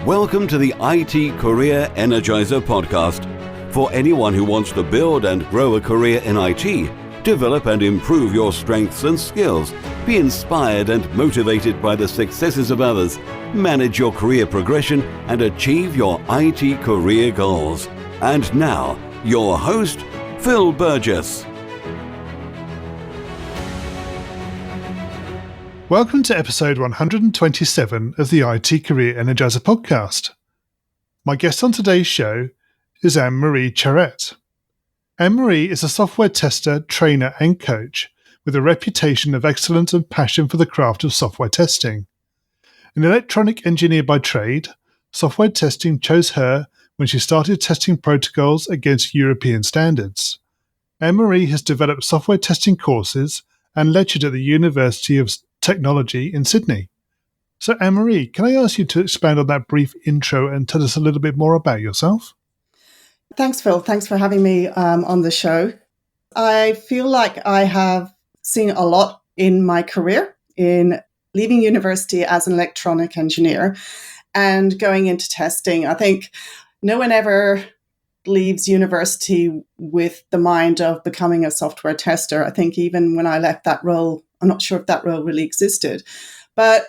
Welcome to the IT Career Energizer podcast. For anyone who wants to build and grow a career in IT, develop and improve your strengths and skills, be inspired and motivated by the successes of others, manage your career progression, and achieve your IT career goals. And now, your host, Phil Burgess. Welcome to episode 127 of the IT Career Energizer podcast. My guest on today's show is Anne-Marie Charrett. Anne-Marie is a software tester, trainer and coach with a reputation of excellence and passion for the craft of software testing. An electronic engineer by trade, software testing chose her when she started testing protocols against European standards. Anne-Marie has developed software testing courses and lectured at the University of Technology in Sydney. So Anne-Marie, can I ask you to expand on that brief intro and tell us a little bit more about yourself? Thanks, Phil. Thanks for having me on the show. I feel like I have seen a lot in my career in leaving university as an electronic engineer and going into testing. I think no one ever leaves university with the mind of becoming a software tester. I think even when I left that role, I'm not sure if that role really existed, but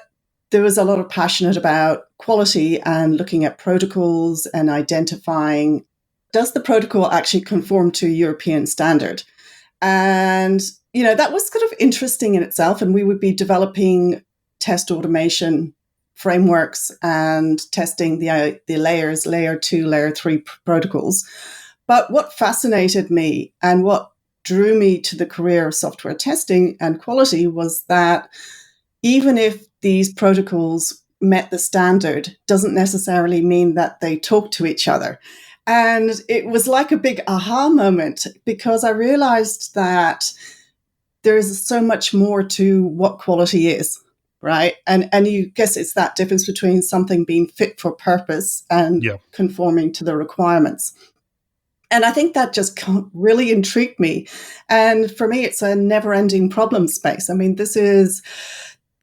there was a lot of passion about quality and looking at protocols and identifying, does the protocol actually conform to a European standard? And, that was kind of interesting in itself. And we would be developing test automation frameworks and testing the layers, layer 2, layer 3 protocols. But what fascinated me and what drew me to the career of software testing and quality was that even if these protocols met the standard, doesn't necessarily mean that they talk to each other. And it was like a big aha moment because I realized that there is so much more to what quality is, right? And you guess it's that difference between something being fit for purpose and conforming to the requirements. And I think that just really intrigued me. And for me, it's a never-ending problem space. I mean, this is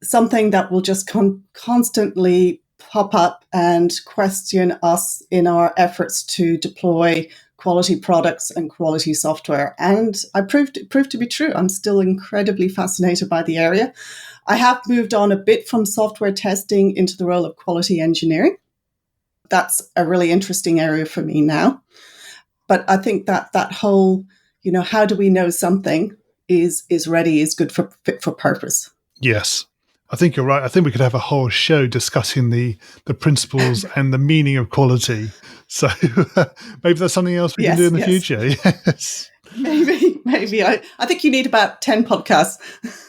something that will just constantly pop up and question us in our efforts to deploy quality products and quality software. And it proved to be true. I'm still incredibly fascinated by the area. I have moved on a bit from software testing into the role of quality engineering. That's a really interesting area for me now. But I think that whole, how do we know something is ready, is good for fit for purpose. Yes, I think you're right. I think we could have a whole show discussing the principles and the meaning of quality. So maybe that's something else we can do in the future. Yes. Maybe. I think you need about 10 podcasts.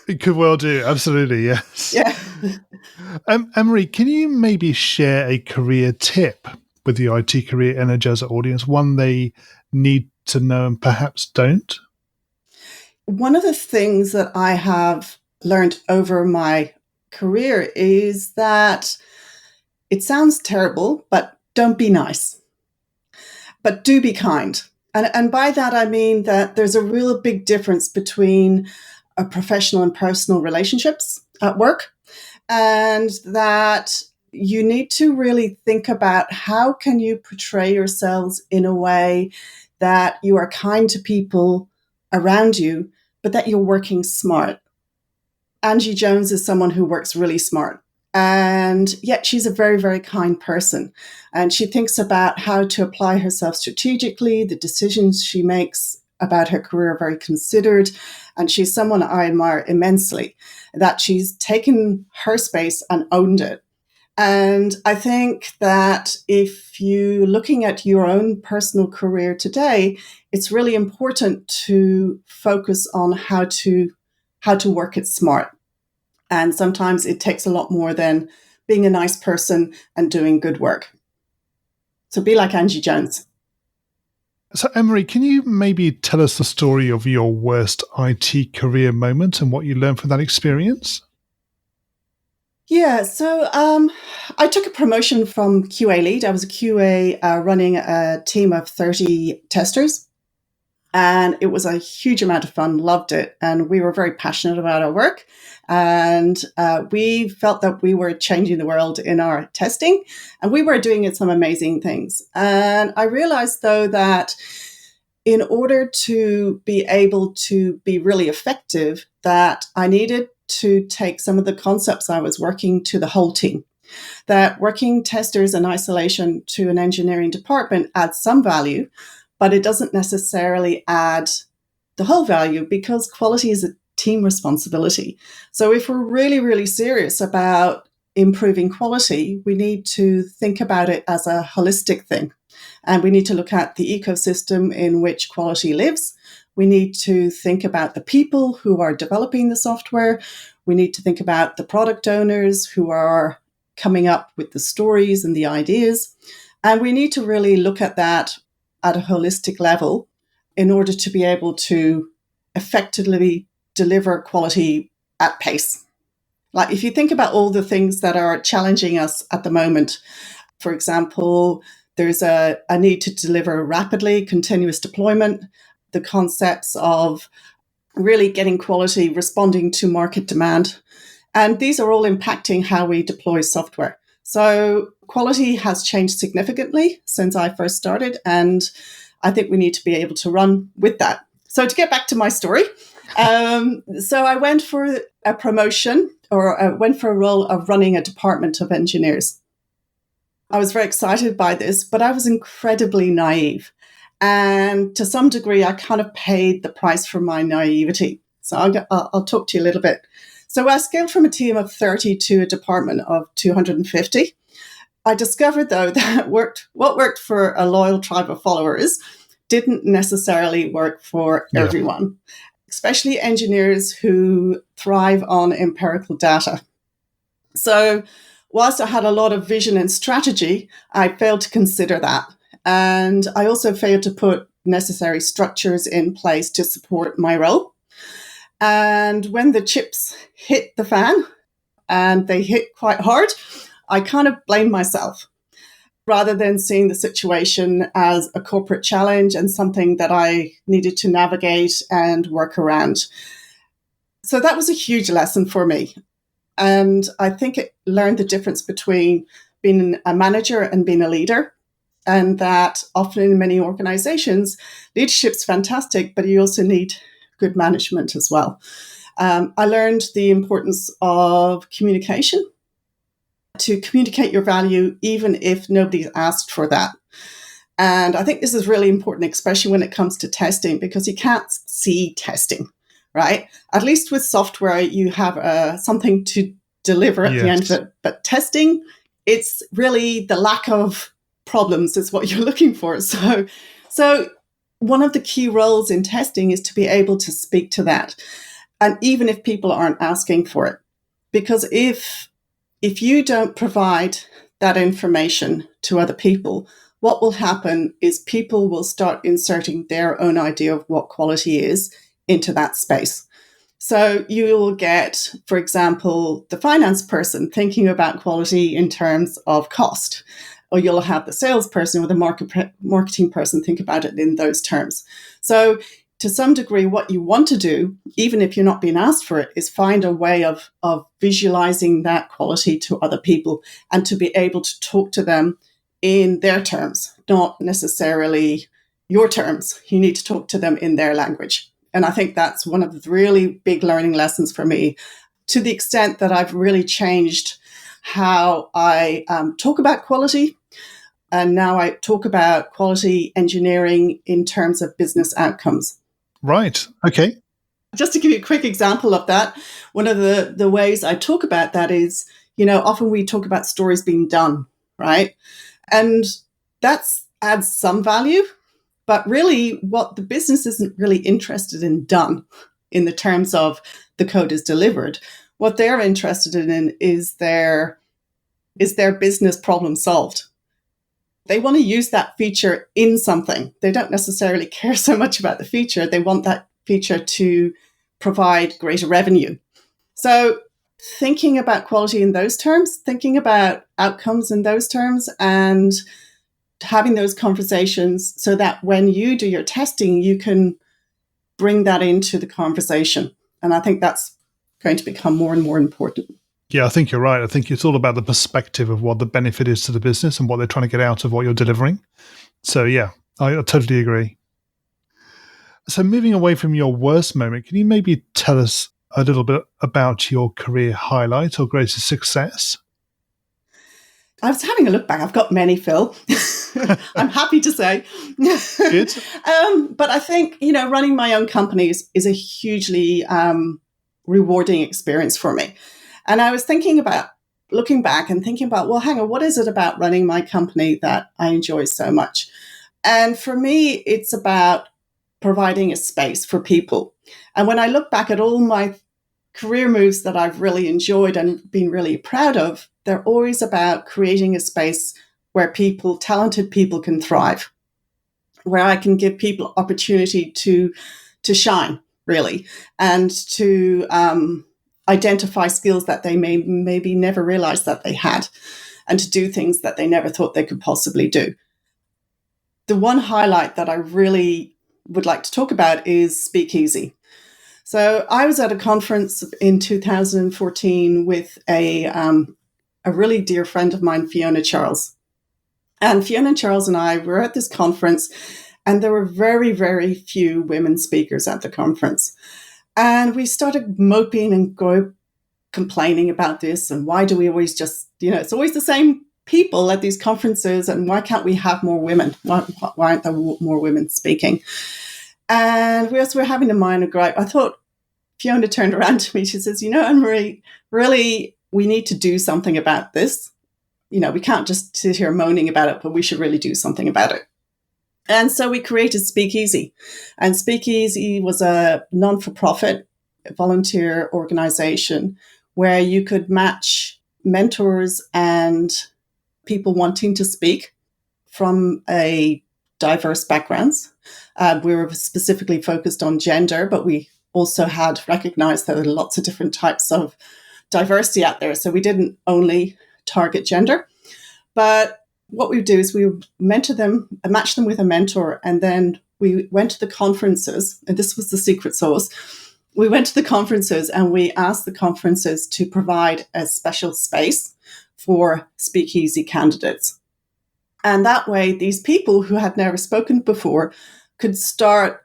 It could well do. Absolutely, yes. Yeah. Anne-Marie, can you maybe share a career tip with the IT Career Energizer audience, one they need to know and perhaps don't? One of the things that I have learned over my career is that it sounds terrible, but don't be nice. But do be kind. And by that, I mean that there's a real big difference between a professional and personal relationships at work, and that you need to really think about how can you portray yourselves in a way that you are kind to people around you, but that you're working smart. Angie Jones is someone who works really smart, and yet she's a very, very kind person. And she thinks about how to apply herself strategically. The decisions she makes about her career are very considered. And she's someone I admire immensely, that she's taken her space and owned it. And I think that if you're looking at your own personal career today, it's really important to focus on how to work it smart. And sometimes it takes a lot more than being a nice person and doing good work. So be like Angie Jones. So Anne-Marie, can you maybe tell us the story of your worst IT career moment and what you learned from that experience? Yeah, so I took a promotion from QA lead. I was a QA running a team of 30 testers. And it was a huge amount of fun, loved it. And we were very passionate about our work. And we felt that we were changing the world in our testing, and we were doing some amazing things. And I realized, though, that in order to be able to be really effective, that I needed to take some of the concepts I was working to the whole team. That working testers in isolation to an engineering department adds some value, but it doesn't necessarily add the whole value, because quality is a team responsibility. So if we're really, really serious about improving quality, we need to think about it as a holistic thing. And we need to look at the ecosystem in which quality lives. We need to think about the people who are developing the software. We need to think about the product owners who are coming up with the stories and the ideas. And we need to really look at that at a holistic level in order to be able to effectively deliver quality at pace. Like if you think about all the things that are challenging us at the moment, for example, there's a need to deliver rapidly, continuous deployment, the concepts of really getting quality, responding to market demand. And these are all impacting how we deploy software. So quality has changed significantly since I first started, and I think we need to be able to run with that. So to get back to my story, so I went for a promotion, or I went for a role of running a department of engineers. I was very excited by this, but I was incredibly naive. And to some degree, I kind of paid the price for my naivety. So I'll talk to you a little bit. So I scaled from a team of 30 to a department of 250. I discovered, though, that what worked for a loyal tribe of followers didn't necessarily work for everyone, especially engineers who thrive on empirical data. So whilst I had a lot of vision and strategy, I failed to consider that. And I also failed to put necessary structures in place to support my role. And when the chips hit the fan, and they hit quite hard, I kind of blamed myself, rather than seeing the situation as a corporate challenge and something that I needed to navigate and work around. So that was a huge lesson for me. And I think it learned the difference between being a manager and being a leader. And that often in many organizations, leadership's fantastic, but you also need good management as well. I learned the importance of communication, to communicate your value, even if nobody's asked for that. And I think this is really important, especially when it comes to testing, because you can't see testing, right? At least with software, you have something to deliver at the end of it. But testing, it's really the lack of problems is what you're looking for. So one of the key roles in testing is to be able to speak to that. And even if people aren't asking for it, because if you don't provide that information to other people, what will happen is people will start inserting their own idea of what quality is into that space. So you will get, for example, the finance person thinking about quality in terms of cost, or you'll have the salesperson or the marketing person think about it in those terms. So to some degree, what you want to do, even if you're not being asked for it, is find a way of visualizing that quality to other people and to be able to talk to them in their terms, not necessarily your terms. You need to talk to them in their language. And I think that's one of the really big learning lessons for me, to the extent that I've really changed how I talk about quality. And now I talk about quality engineering in terms of business outcomes. Right. Okay. Just to give you a quick example of that, one of the ways I talk about that is, often we talk about stories being done, right? And that adds some value, but really what the business isn't really interested in done in the terms of the code is delivered. What they're interested in is their business problem solved. They want to use that feature in something. They don't necessarily care so much about the feature. They want that feature to provide greater revenue. So thinking about quality in those terms, thinking about outcomes in those terms, and having those conversations so that when you do your testing, you can bring that into the conversation. And I think that's going to become more and more important. Yeah, I think you're right. I think it's all about the perspective of what the benefit is to the business and what they're trying to get out of what you're delivering. So yeah, I totally agree. So moving away from your worst moment, can you maybe tell us a little bit about your career highlight or greatest success? I was having a look back. I've got many, Phil. I'm happy to say. Good. But I think, running my own company is a hugely rewarding experience for me. And I was looking back and thinking about, well, hang on, what is it about running my company that I enjoy so much? And for me, it's about providing a space for people. And when I look back at all my career moves that I've really enjoyed and been really proud of, they're always about creating a space where talented people can thrive, where I can give people opportunity to shine, really, and to identify skills that they maybe never realized that they had, and to do things that they never thought they could possibly do. The one highlight that I really would like to talk about is Speakeasy. So I was at a conference in 2014 with a really dear friend of mine, Fiona Charles. And Fiona Charles and I were at this conference, and there were very, very few women speakers at the conference. And we started moping and complaining about this. And why do we always it's always the same people at these conferences. And why can't we have more women? Why aren't there more women speaking? And we also were having a minor gripe. I thought Fiona turned around to me. She says, Anne-Marie, really, we need to do something about this. We can't just sit here moaning about it, but we should really do something about it. And so we created Speakeasy. And Speakeasy was a non-for-profit volunteer organization where you could match mentors and people wanting to speak from a diverse backgrounds. We were specifically focused on gender, but we also had recognized that there are lots of different types of diversity out there. So we didn't only target gender. But what we would do is we would mentor them, match them with a mentor, and then we went to the conferences, and this was the secret sauce. We went to the conferences and we asked the conferences to provide a special space for Speakeasy candidates. And that way, these people who had never spoken before could start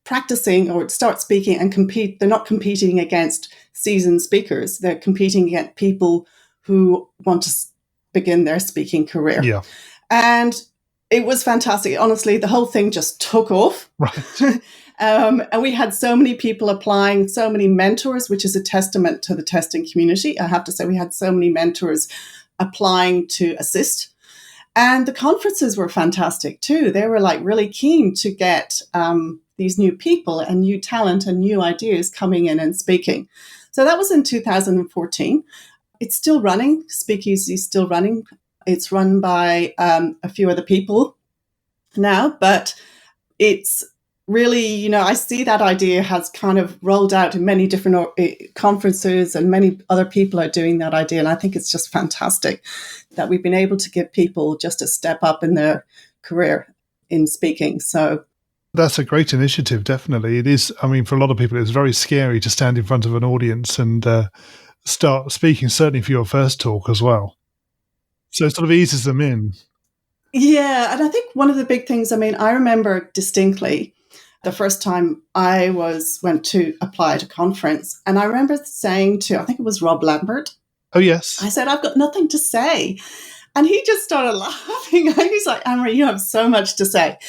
practicing or start speaking and compete. They're not competing against seasoned speakers. They're competing against people who want to begin their speaking career. Yeah. And it was fantastic. Honestly, the whole thing just took off. Right. And we had so many people applying, so many mentors, which is a testament to the testing community. I have to say we had so many mentors applying to assist. And the conferences were fantastic too. They were really keen to get these new people and new talent and new ideas coming in and speaking. So that was in 2014. It's still running. Speakeasy is still running. It's run by a few other people now, but it's really, I see that idea has kind of rolled out in many different conferences, and many other people are doing that idea. And I think it's just fantastic that we've been able to give people just a step up in their career in speaking. So that's a great initiative, definitely. It is. I mean, for a lot of people, it's very scary to stand in front of an audience and start speaking, certainly for your first talk as well. So it sort of eases them in. Yeah. And I think one of the big things, I remember distinctly the first time I went to apply at a conference, and I remember saying to, I think it was Rob Lambert. Oh, yes. I said, I've got nothing to say. And he just started laughing. He's like, Anne-Marie, you have so much to say.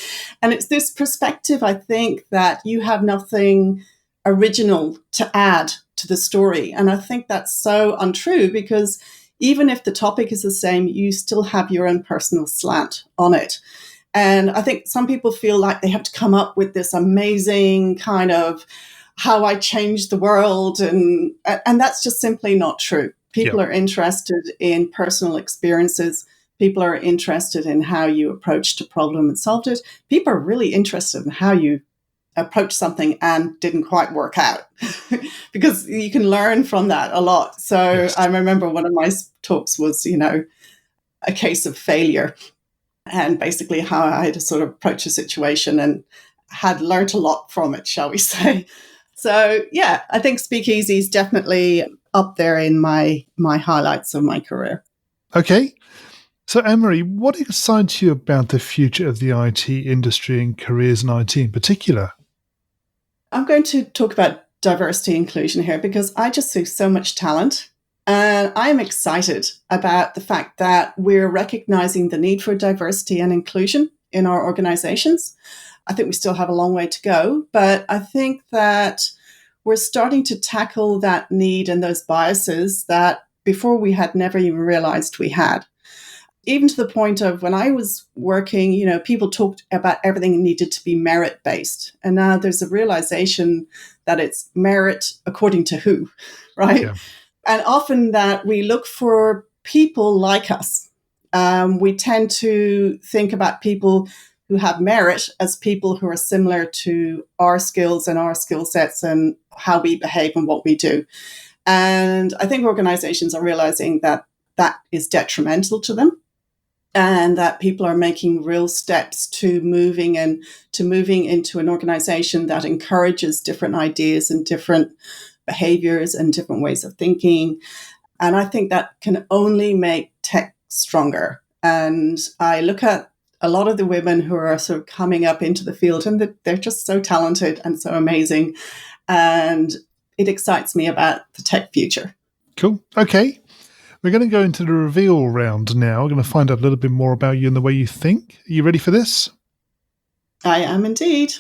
And it's this perspective, I think, that you have nothing original to add to the story. And I think that's so untrue, because even if the topic is the same, you still have your own personal slant on it. And I think some people feel like they have to come up with this amazing kind of how I changed the world. And that's just simply not true. People are interested in personal experiences. People are interested in how you approached a problem and solved it. People are really interested in how you approached something and didn't quite work out, because you can learn from that a lot. So I remember one of my talks was, a case of failure. and basically how I had to sort of approach a situation and had learnt a lot from it, shall we say. So, yeah, I think Speakeasy is definitely up there in my highlights of my career. Okay. So, Anne-Marie, what excites you about the future of the IT industry and careers in IT in particular? I'm going to talk about diversity and inclusion here because I just see so much talent. And I'm excited about the fact that we're recognizing the need for diversity and inclusion in our organizations. I think we still have a long way to go, but I think that we're starting to tackle that need and those biases that before we had never even realized we had. Even to the point of when I was working, people talked about everything needed to be merit-based. And now there's a realization that it's merit according to who, right? Yeah. And often that we look for people like us. We tend to think about people who have merit as people who are similar to our skills and our skill sets and how we behave and what we do. And I think organizations are realizing that that is detrimental to them and that people are making real steps to moving into an organization that encourages different ideas and different behaviors and different ways of thinking. And I think that can only make tech stronger. And I look at a lot of the women who are sort of coming up into the field, and they're just so talented and so amazing. And it excites me about the tech future. Cool. Okay. We're going to go into the reveal round now. We're going to find out a little bit more about you and the way you think. Are you ready for this? I am indeed.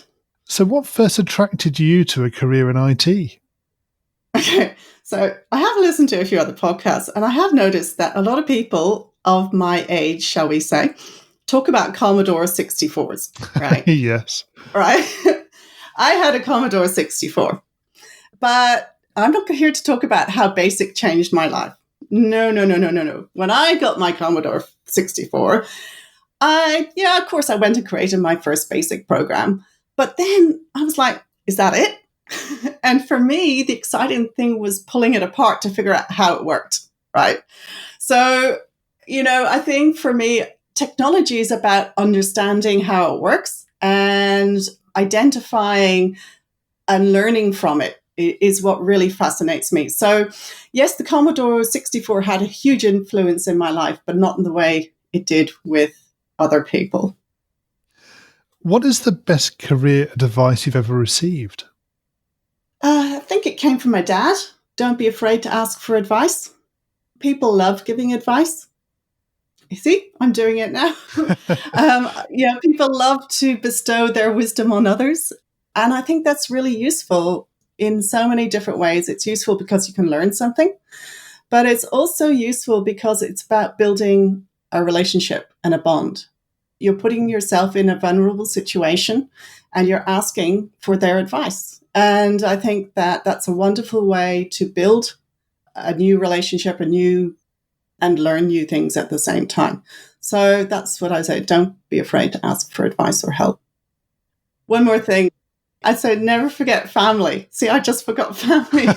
So what first attracted you to a career in IT? Okay, so I have listened to a few other podcasts, and I have noticed that a lot of people of my age, shall we say, talk about Commodore 64s, right? Yes. Right? I had a Commodore 64, but I'm not here to talk about how BASIC changed my life. No. When I got my Commodore 64, of course, I went and created my first BASIC program. But then I was like, is that it? And for me, the exciting thing was pulling it apart to figure out how it worked, right? So, I think for me, technology is about understanding how it works and identifying and learning from it is what really fascinates me. So, yes, the Commodore 64 had a huge influence in my life, but not in the way it did with other people. What is the best career advice you've ever received? I think it came from my dad. Don't be afraid to ask for advice. People love giving advice. You see, I'm doing it now. People love to bestow their wisdom on others. And I think that's really useful in so many different ways. It's useful because you can learn something, but it's also useful because it's about building a relationship and a bond. You're putting yourself in a vulnerable situation and you're asking for their advice. And I think that that's a wonderful way to build a new relationship, and learn new things at the same time. So that's what I say. Don't be afraid to ask for advice or help. One more thing. I say never forget family. See, I just forgot family.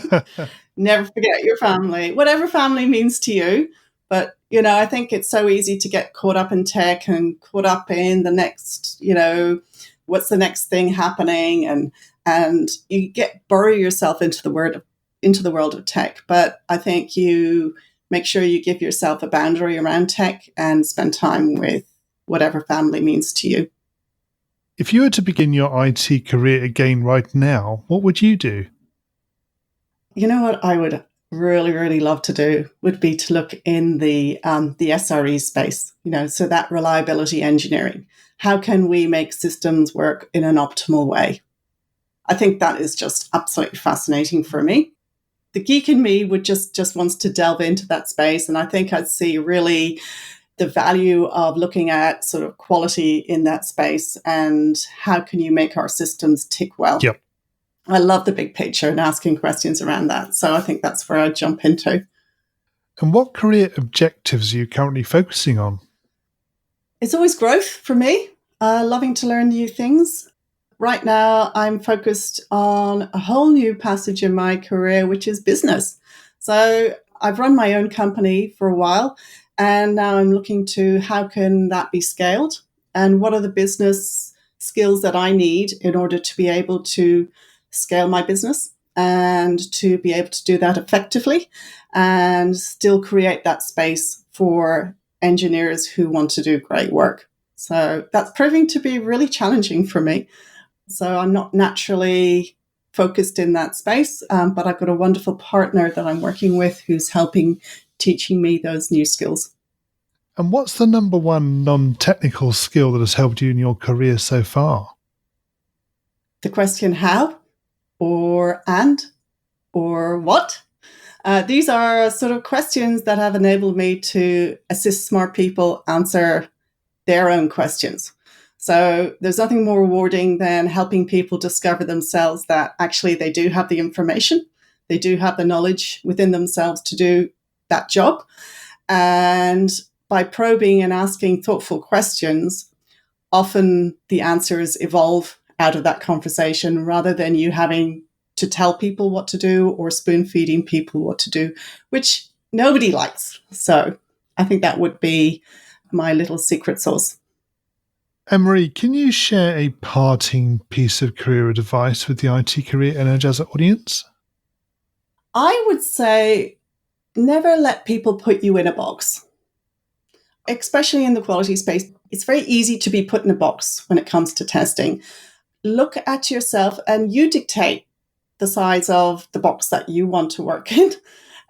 Never forget your family, whatever family means to you. But, I think it's so easy to get caught up in tech and caught up in the next, what's the next thing happening? And you bury yourself into the world of tech. But I think you make sure you give yourself a boundary around tech and spend time with whatever family means to you. If you were to begin your IT career again right now, what would you do? You know what I would really, really love to do would be to look in the SRE space, so that reliability engineering. How can we make systems work in an optimal way? I think that is just absolutely fascinating for me. The geek in me would just wants to delve into that space. And I think I'd see really the value of looking at sort of quality in that space and how can you make our systems tick well. Yep. I love the big picture and asking questions around that. So I think that's where I'd jump into. And what career objectives are you currently focusing on? It's always growth for me, loving to learn new things. Right now, I'm focused on a whole new passage in my career, which is business. So I've run my own company for a while, And now I'm looking to how can that be scaled and what are the business skills that I need in order to be able to scale my business and to be able to do that effectively and still create that space for engineers who want to do great work. So that's proving to be really challenging for me. So I'm not naturally focused in that space, but I've got a wonderful partner that I'm working with who's helping teaching me those new skills. And what's the number one non-technical skill that has helped you in your career so far? The question how or and or what? These are sort of questions that have enabled me to assist smart people answer their own questions. So there's nothing more rewarding than helping people discover themselves that actually they do have the information, they do have the knowledge within themselves to do that job. And by probing and asking thoughtful questions, often the answers evolve out of that conversation rather than you having to tell people what to do or spoon feeding people what to do, which nobody likes. So I think that would be my little secret sauce. Anne-Marie, can you share a parting piece of career advice with the IT Career Energizer audience? I would say never let people put you in a box. Especially in the quality space, it's very easy to be put in a box when it comes to testing. Look at yourself and you dictate the size of the box that you want to work in,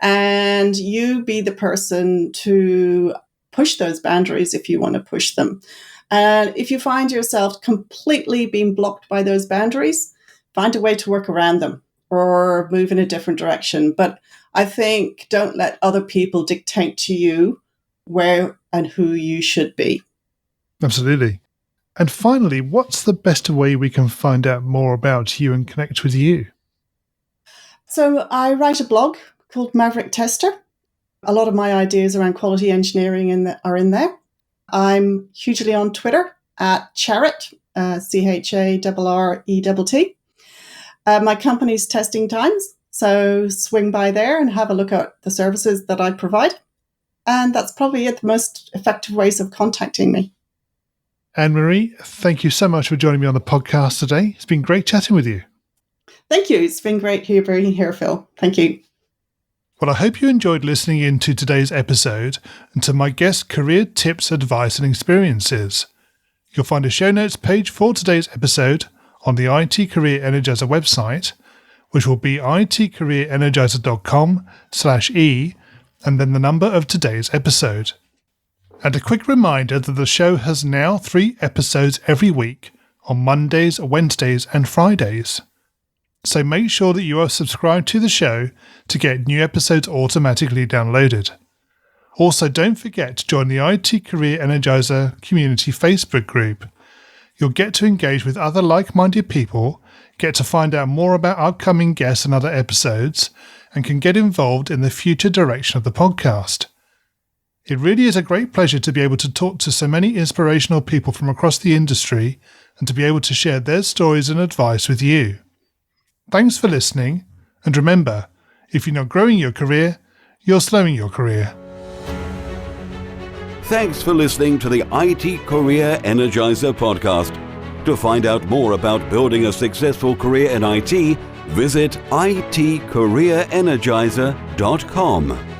and you be the person to push those boundaries if you want to push them. And if you find yourself completely being blocked by those boundaries, find a way to work around them or move in a different direction. But I think don't let other people dictate to you where and who you should be. Absolutely. And finally, what's the best way we can find out more about you and connect with you? So I write a blog called Maverick Tester. A lot of my ideas around quality engineering are in there. I'm hugely on Twitter at Charrett, CHARRETT. My company's Testing Times, so swing by there and have a look at the services that I provide. And that's probably the most effective ways of contacting me. Anne-Marie, thank you so much for joining me on the podcast today. It's been great chatting with you. Thank you. It's been great being here, Phil. Thank you. Well, I hope you enjoyed listening in to today's episode and to my guest's career tips, advice and experiences. You'll find a show notes page for today's episode on the IT Career Energizer website, which will be itcareerenergizer.com/e and then the number of today's episode. And a quick reminder that the show has now 3 episodes every week on Mondays, Wednesdays and Fridays. So make sure that you are subscribed to the show to get new episodes automatically downloaded. Also, don't forget to join the IT Career Energizer community Facebook group. You'll get to engage with other like-minded people, get to find out more about upcoming guests and other episodes, and can get involved in the future direction of the podcast. It really is a great pleasure to be able to talk to so many inspirational people from across the industry and to be able to share their stories and advice with you. Thanks for listening, and remember, if you're not growing your career, you're slowing your career. Thanks for listening to the IT Career Energizer podcast. To find out more about building a successful career in IT, visit itcareerenergizer.com.